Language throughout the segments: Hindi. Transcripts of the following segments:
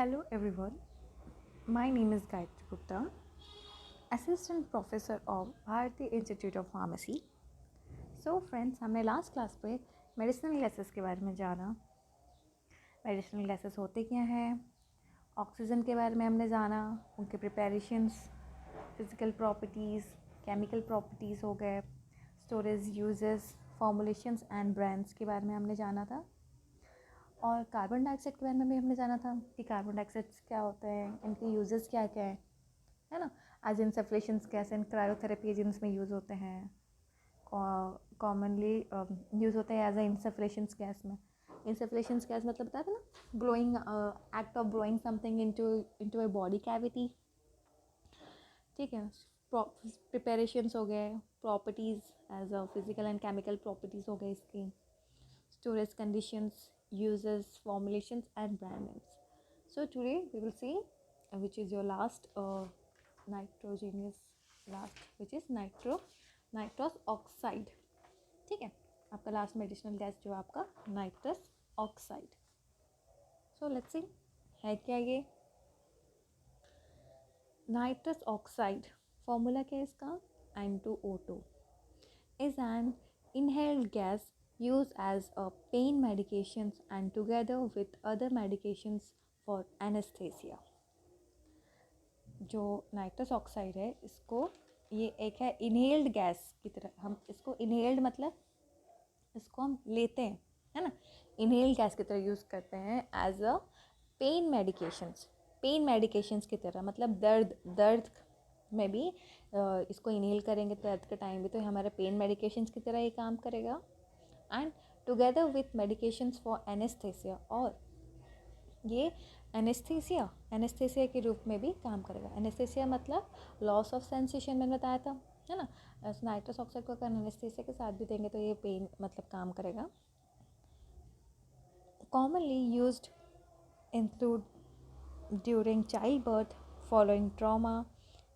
Hello everyone, my name is Gayatri Gupta, Assistant Professor of Bharati Institute of Pharmacy. So friends, हमने लास्ट क्लास पे मेडिसिनल गैसेस के बारे में जाना। मेडिसिनल गैसेस होते क्या हैं, ऑक्सीजन के बारे में हमने जाना, उनके preparations, physical properties, chemical properties हो गए, storage uses, formulations and brands के बारे में हमने जाना था। और कार्बन डाइऑक्साइड के बारे में भी हमने जाना था कि कार्बन डाइऑक्साइड क्या होते हैं, इनके यूजेस क्या क्या हैं, है ना। As insufflations gas and cryotherapy agents में यूज़ होते हैं, कॉमनली यूज़ होते हैं एज ए इंसफलेशंस गैस में। इंसफलेशंस गैस मतलब बताया था ना, blowing, act of blowing something into a body cavity. ठीक है, प्रिपरेशंस हो गए, properties as a physical and chemical properties हो गए इसकी, storage conditions, uses, formulations and brand names. So today we will see which is your last nitrogenous which is nitrous oxide. ठीक है, आपका लास्ट मेडिसिनल गैस जो आपका nitrous oxide. So let's see है क्या ये नाइट्रस ऑक्साइड। फॉर्मूला क्या है इसका, N2O2 is an inhaled gas used as a pain medications and together with other medications for anesthesia. जो नाइट्रस ऑक्साइड है इसको, ये एक है इनहेल्ड गैस की तरह, हम इसको इनहेल्ड मतलब इसको हम लेते हैं, है ना, इनहेल्ड गैस की तरह यूज़ करते हैं एज अ पेन मेडिकेशंस की तरह। मतलब दर्द में भी इसको इनहेल करेंगे दर्द के टाइम भी, तो हमारे पेन मेडिकेशंस की तरह ये काम करेगा। And together with medications for anaesthesia, और ये एनेस्थेसिया के रूप में भी काम करेगा। एनेस्थेसिया मतलब लॉस ऑफ सेंसेशन, मैंने बताया था, है ना। नाइट्रस ऑक्साइड को अगर एनेस्थेसिया के साथ भी देंगे तो ये पेन मतलब काम करेगा। Commonly used include during child birth, following trauma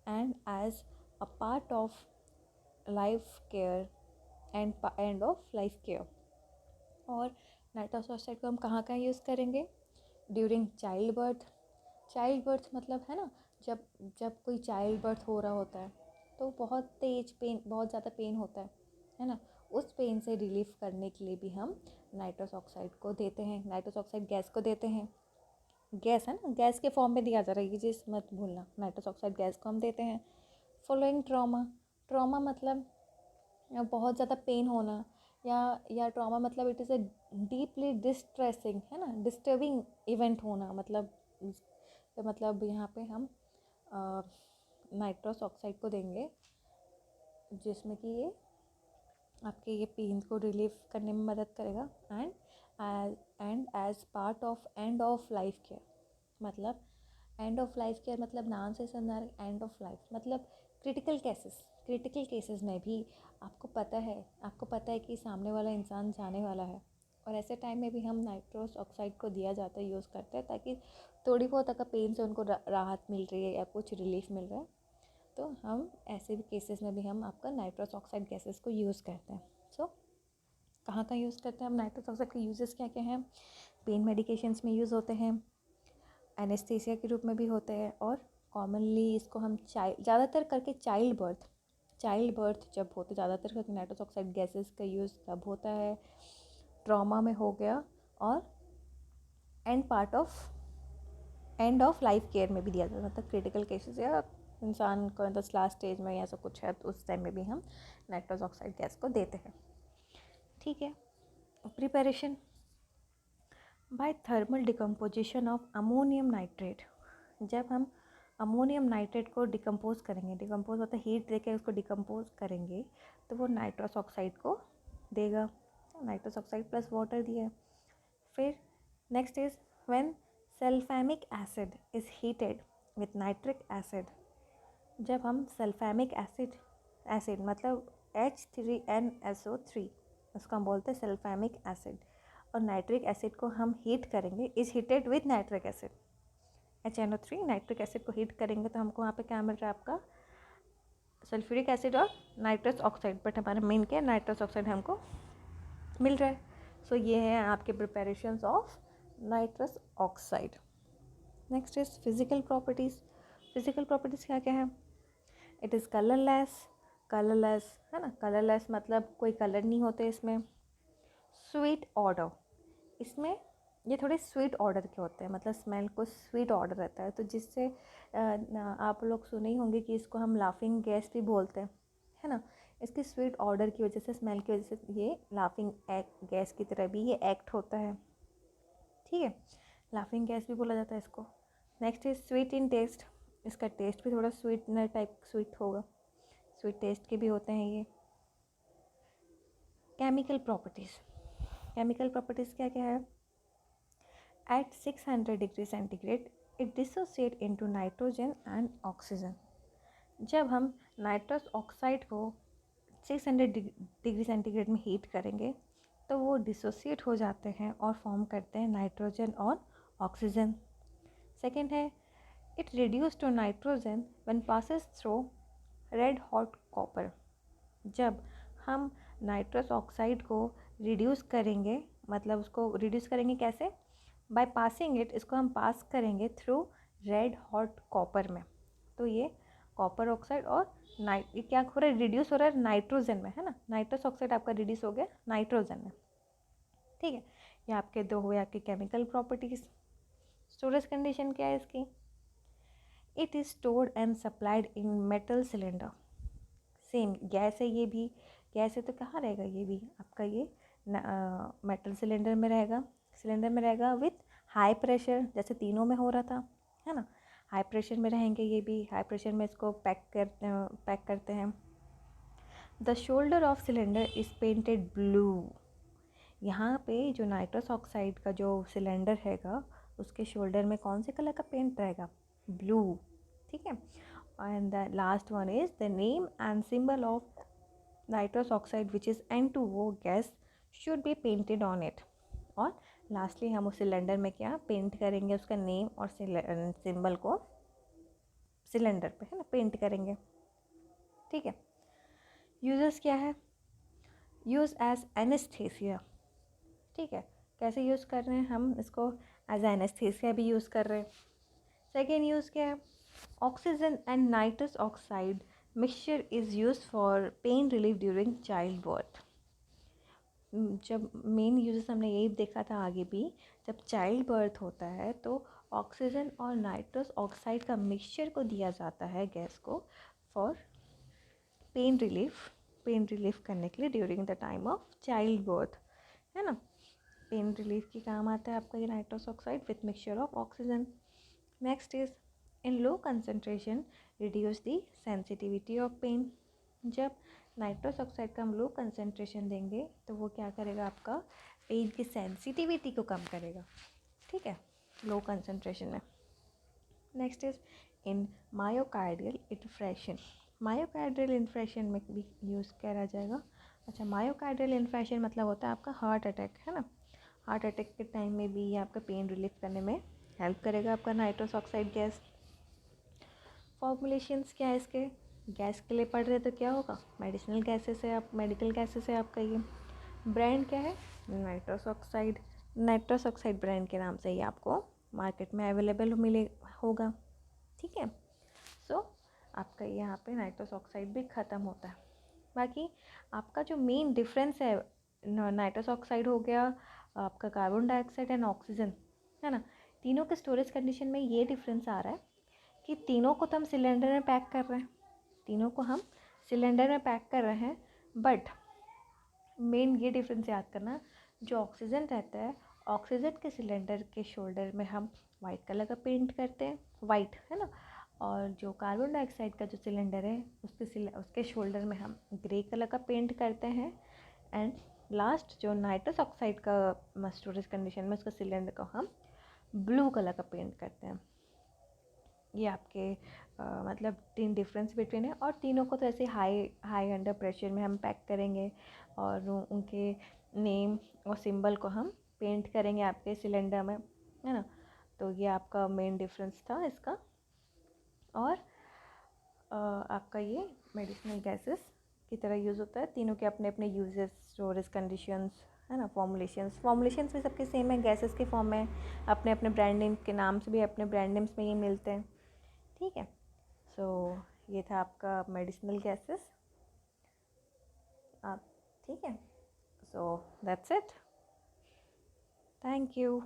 and as a part of life care and end of life care। और नाइट्रस ऑक्साइड को हम कहाँ यूज़ करेंगे, ड्यूरिंग चाइल्ड बर्थ मतलब है ना, जब कोई चाइल्ड बर्थ हो रहा होता है तो बहुत तेज पेन, बहुत ज़्यादा पेन होता है ना, उस पेन से रिलीफ करने के लिए भी हम नाइट्रस ऑक्साइड को देते हैं, नाइट्रस ऑक्साइड गैस को देते हैं। गैस है ना, गैस के फॉर्म में दिया जा रहा है, ये चीज़ मत भूलना, नाइट्रस ऑक्साइड गैस को हम देते हैं। फॉलोइंग ट्रॉमा मतलब बहुत ज़्यादा पेन होना, या ट्रॉमा मतलब it is a deeply distressing, है ना, डिस्टर्बिंग इवेंट होना। मतलब यहाँ पे हम नाइट्रस ऑक्साइड को देंगे जिसमें कि ये आपके ये पेन को रिलीफ करने में मदद करेगा। And as part of end of life care, मतलब एंड ऑफ लाइफ केयर मतलब नाम से समझा रहे, एंड ऑफ लाइफ मतलब क्रिटिकल केसेस में भी आपको पता है कि सामने वाला इंसान जाने वाला है, और ऐसे टाइम में भी हम नाइट्रस ऑक्साइड को दिया जाता है, यूज़ करते हैं, ताकि थोड़ी बहुत अगर पेन से उनको राहत मिल रही है या कुछ रिलीफ मिल रहा है, तो हम ऐसे भी केसेस में भी हम आपका नाइट्रस ऑक्साइड गैसेस को यूज़ करते हैं। सो कहाँ यूज़ करते हैं हम नाइट्रस ऑक्साइड के यूजेस क्या क्या हैं, पेन मेडिकेशंस में यूज़ होते हैं, एनेस्थेसिया के रूप में भी होते हैं, और कॉमनली इसको हम ज़्यादातर करके चाइल्ड बर्थ जब होते, ज़्यादातर करके नाइट्रस ऑक्साइड गैसेस का यूज़ तब होता है, ट्रॉमा में हो गया, और एंड ऑफ लाइफ केयर में भी दिया जाता है, मतलब क्रिटिकल केसेस या इंसान को बस लास्ट स्टेज में ऐसा कुछ है तो उस टाइम में भी हम नाइट्रस ऑक्साइड गैस को देते हैं। ठीक है, preparation by thermal decomposition of ammonium nitrate. जब हम अमोनियम नाइट्रेट को डिकम्पोज करेंगे, डिकम्पोज मतलब हीट देके उसको डिकम्पोज करेंगे, तो वो नाइट्रस ऑक्साइड को देगा। नाइट्रस ऑक्साइड प्लस वाटर दिया। फिर next is when sulphamic acid is heated with nitric acid. जब हम सल्फैमिक एसिड मतलब H3NSO3, उसको हम बोलते हैं सल्फैमिक एसिड, और नाइट्रिक एसिड को हम हीट करेंगे, is heated with nitric acid, HNO3 nitric acid को हीट करेंगे, तो हमको वहाँ पे क्या मिल रहा है, आपका सल्फ्यूरिक एसिड और नाइट्रस ऑक्साइड, बट हमारा मेन क्या है, नाइट्रस ऑक्साइड हमको मिल रहा है। सो ये है आपके preparations of nitrous oxide. Next is physical properties. Physical properties क्या क्या है? इट इज़ कलरलेस, कलरलेस है ना, कलरलेस मतलब कोई कलर नहीं होते इसमें। स्वीट ऑर्डर, इसमें ये थोड़े स्वीट ऑर्डर के होते हैं, मतलब स्मेल को स्वीट ऑर्डर रहता है, तो जिससे आप लोग सुने ही होंगे कि इसको हम लाफिंग गैस भी बोलते हैं, है ना। इसकी स्वीट ऑर्डर की वजह से, स्मेल की वजह से ये लाफिंग गैस की तरह भी ये एक्ट होता है, ठीक है। लाफिंग गैस भी बोला जाता है इसको। Next is sweet in taste, इसका टेस्ट भी थोड़ा स्वीटनर टाइप स्वीट होगा, स्वीट टेस्ट के भी होते हैं ये। केमिकल प्रॉपर्टीज़, केमिकल प्रॉपर्टीज़ क्या क्या है? At 600 degree centigrade it dissociate into nitrogen and oxygen. जब हम नाइट्रस ऑक्साइड को 600 डिग्री सेंटीग्रेड में हीट करेंगे तो वो डिसोसिएट हो जाते हैं और फॉर्म करते हैं नाइट्रोजन और ऑक्सीजन। सेकेंड है it reduce to nitrogen when passes through red hot copper. जब हम नाइट्रस ऑक्साइड को रिड्यूस करेंगे, मतलब उसको रिड्यूस करेंगे कैसे? बाय पासिंग इट, इसको हम पास करेंगे थ्रू रेड हॉट कॉपर में, तो ये कॉपर ऑक्साइड और ये क्या हो रहा है? रिड्यूस हो रहा है नाइट्रोजन में, है ना। नाइट्रस ऑक्साइड आपका रिड्यूस हो गया नाइट्रोजन में, ठीक है। ये आपके दो हुए आपकी केमिकल प्रॉपर्टीज़। स्टोरेज कंडीशन क्या है इसकी? It is stored and supplied in metal cylinder. Same gas है, ये भी गैस है तो कहाँ रहेगा? ये भी आपका ये मेटल सिलेंडर में रहेगा, सिलेंडर में रहेगा विथ हाई प्रेशर, जैसे तीनों में हो रहा था, है ना। हाई प्रेशर में रहेंगे, ये भी हाई प्रेशर में इसको पैक करते हैं। The shoulder of cylinder is painted blue. यहाँ पे जो नाइट्रस ऑक्साइड का जो सिलेंडर हैगा उसके शोल्डर में कौन से कलर का पेंट रहेगा? ब्लू, ठीक है। And the last one is the name and symbol of nitrous oxide which is N2O gas should be painted on it. और लास्टली हम उस सिलेंडर में क्या पेंट करेंगे? उसका नेम और सिंबल को सिलेंडर पे, है ना, पेंट करेंगे, ठीक है। यूजेस क्या है? यूज़ एज एनेस्थीसिया, ठीक है। कैसे यूज़ कर रहे हैं हम इसको? एज एनेस्थीसिया भी यूज़ कर रहे हैं। सेकेंड यूज़ क्या है? Oxygen and nitrous oxide mixture is use for pain relief during child birth. जब मेन यूजेस हमने यही देखा था आगे भी, जब चाइल्ड बर्थ होता है तो ऑक्सीजन और नाइट्रस ऑक्साइड का मिक्सचर को दिया जाता है गैस को फॉर पेन रिलीफ करने के लिए during the time of child birth, है ना। पेन रिलीफ की काम आता है आपका ये nitrous oxide with mixture of oxygen. Next is in low concentration reduce the sensitivity of pain. जब नाइट्रस ऑक्साइड का हम लो कंसनट्रेशन देंगे तो वो क्या करेगा? आपका पेन की सेंसिटिविटी को कम करेगा, ठीक है, लो कंसनट्रेशन में। Next is in myocardial infarction. Myocardial infarction में भी यूज़ करा जाएगा। अच्छा, मायोकार्डियल इन्फ्रेक्शन मतलब होता है आपका हार्ट अटैक, है ना। हार्ट अटैक के टाइम में भी ये आपका पेन रिलीफ करने में हेल्प करेगा आपका नाइट्रस ऑक्साइड गैस। फॉर्मुलेशंस क्या है इसके? गैस के लिए पढ़ रहे तो क्या होगा? मेडिसिनल गैसेस है, आप मेडिकल गैसेस है आपका ये। ब्रांड क्या है? Nitrous oxide. Nitrous oxide brand के नाम से ही आपको मार्केट में अवेलेबल मिले होगा, ठीक है। सो आपका यहाँ पे नाइट्रस ऑक्साइड भी ख़त्म होता है। बाकी आपका जो मेन डिफरेंस है, नाइट्रस ऑक्साइड हो गया, आपका कार्बन डाइऑक्साइड एंड ऑक्सीजन, है ना। तीनों के स्टोरेज कंडीशन में ये डिफरेंस आ रहा है कि तीनों को तो हम सिलेंडर में पैक कर रहे हैं, तीनों को हम सिलेंडर में पैक कर रहे हैं, बट मेन ये डिफरेंस याद करना, जो ऑक्सीजन रहता है, ऑक्सीजन के सिलेंडर के शोल्डर में हम वाइट कलर का पेंट करते हैं, वाइट, है ना। और जो कार्बन डाइऑक्साइड का जो सिलेंडर है उसके शोल्डर में हम ग्रे कलर का पेंट करते हैं। एंड लास्ट जो नाइट्रस ऑक्साइड का स्टोरेज कंडीशन में उसका सिलेंडर को हम ब्लू कलर का पेंट करते हैं। ये आपके मतलब तीन डिफरेंस बिटवीन है, और तीनों को तो ऐसे हाई अंडर प्रेशर में हम पैक करेंगे और उनके नेम और सिंबल को हम पेंट करेंगे आपके सिलेंडर में, है ना। तो ये आपका मेन डिफरेंस था इसका। और आपका ये मेडिसिनल गैसेस की तरह यूज़ होता है, तीनों के अपने अपने यूजेस, स्टोरेज कंडीशंस, है ना। फॉर्मुलेशंस भी सबके सेम है, गैसेस के फॉर्म में, अपने अपने ब्रांड नेम के नाम से भी अपने ब्रांड नेम्स में ये मिलते हैं, ठीक है। सो ये था आपका मेडिसिनल गैसेस, आप ठीक है। So that's it, thank you.